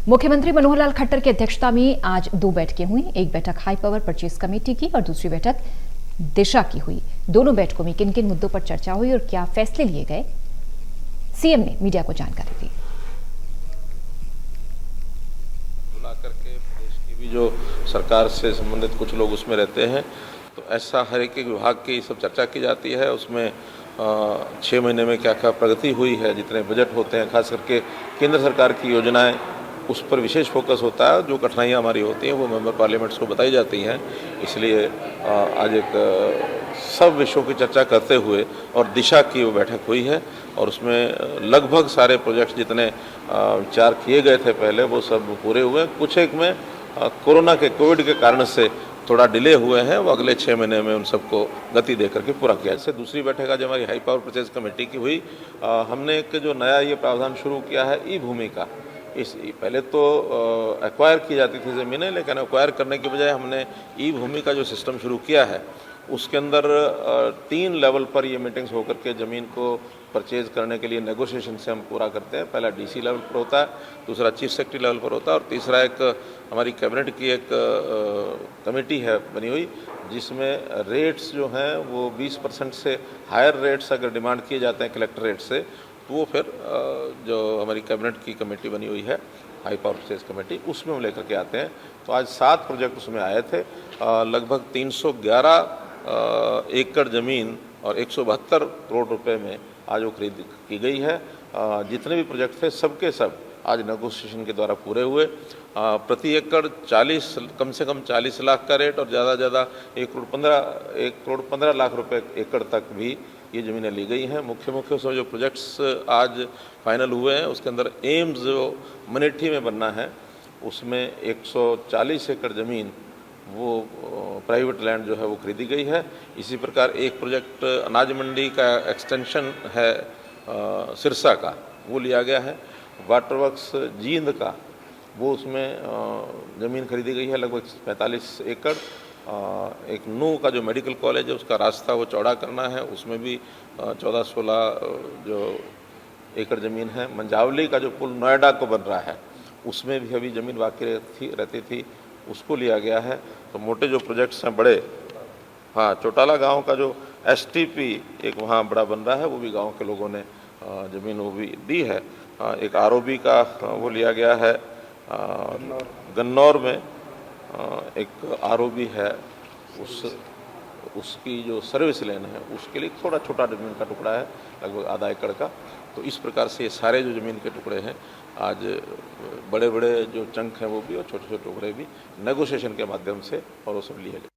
मुख्यमंत्री मनोहर लाल खट्टर की अध्यक्षता में आज दो बैठकें हुई। एक बैठक हाई पावर परचेज कमेटी की और दूसरी बैठक दिशा की हुई। दोनों बैठकों में किन किन मुद्दों पर चर्चा हुई और क्या फैसले लिए गए, सीएम ने मीडिया को जानकारी दी। बुला करके प्रदेश की भी जो सरकार से संबंधित कुछ लोग उसमें रहते हैं, तो ऐसा हर एक विभाग की सब चर्चा की जाती है। उसमें 6 महीने में क्या क्या प्रगति हुई है, जितने बजट होते हैं, खास करके केंद्र सरकार की योजनाएं, उस पर विशेष फोकस होता है। जो कठिनाइयाँ हमारी होती हैं वो मेंबर पार्लियामेंट्स को बताई जाती हैं। इसलिए आज एक सब विषयों की चर्चा करते हुए और दिशा की वो बैठक हुई है और उसमें लगभग सारे प्रोजेक्ट्स जितने विचार किए गए थे पहले वो सब पूरे हुए। कुछ एक में कोविड के कारण से थोड़ा डिले हुए हैं, वो अगले 6 महीने में उन सबको गति दे करके पूरा किया। इससे दूसरी बैठक आज हमारी हाई पावर परचेज कमेटी की हुई। हमने एक जो नया ये प्रावधान शुरू किया है ई भूमि का। पहले तो एक्वायर की जाती थी ज़मीनें, लेकिन एक्वायर करने की बजाय हमने ई भूमि का जो सिस्टम शुरू किया है उसके अंदर 3 लेवल पर ये मीटिंग्स होकर के ज़मीन को परचेज करने के लिए नेगोशिएशन से हम पूरा करते हैं। पहला डीसी लेवल पर होता है, दूसरा चीफ सेक्रेटरी लेवल पर होता है और तीसरा एक हमारी कैबिनेट की एक कमेटी है बनी हुई, जिसमें रेट्स जो हैं वो 20% से हायर रेट्स अगर डिमांड किए जाते हैं कलेक्टर रेट से, तो वो फिर जो हमारी कैबिनेट की कमेटी बनी हुई है हाई पावर परचेज कमेटी, उसमें हम लेकर के आते हैं। तो आज 7 प्रोजेक्ट उसमें आए थे। लगभग 311 एकड़ ज़मीन और 172 करोड़ रुपए में आज वो खरीद की गई है। जितने भी प्रोजेक्ट थे सबके सब आज नेगोशिएशन के द्वारा पूरे हुए। प्रति एकड़ 40 कम से कम 40 लाख का रेट और ज़्यादा से ज़्यादा 1 करोड़ 15 लाख रुपए एकड़ तक भी ये ज़मीनें ली गई हैं। मुख्य उसमें जो प्रोजेक्ट्स आज फाइनल हुए हैं उसके अंदर एम्स जो मनेठी में बनना है उसमें 140 एकड़ ज़मीन वो प्राइवेट लैंड जो है वो खरीदी गई है। इसी प्रकार एक प्रोजेक्ट अनाज मंडी का एक्सटेंशन है सिरसा का, वो लिया गया है। वाटर वर्क्स जींद का वो उसमें ज़मीन खरीदी गई है लगभग 45 एकड़। एक नू का जो मेडिकल कॉलेज है उसका रास्ता वो चौड़ा करना है, उसमें भी 14-16 जो एकड़ ज़मीन है। मंझावली का जो पुल नोएडा को बन रहा है उसमें भी अभी ज़मीन बाकी रहती थी, उसको लिया गया है। तो मोटे जो प्रोजेक्ट्स हैं बड़े, हाँ, चौटाला गांव का जो एसटीपी एक वहाँ बड़ा बन रहा है, वो भी गांव के लोगों ने ज़मीन वो भी दी है। एक आरओबी का वो लिया गया है। गन्नौर में एक आरओबी है, उसकी जो सर्विस लेन है उसके लिए थोड़ा छोटा ज़मीन का टुकड़ा है लगभग आधा एकड़ का। तो इस प्रकार से ये सारे जो ज़मीन के टुकड़े हैं आज बड़े बड़े जो चंक हैं वो भी और छोटे छोटे टुकड़े भी नेगोशिएशन के माध्यम से और वो सब लिए गए।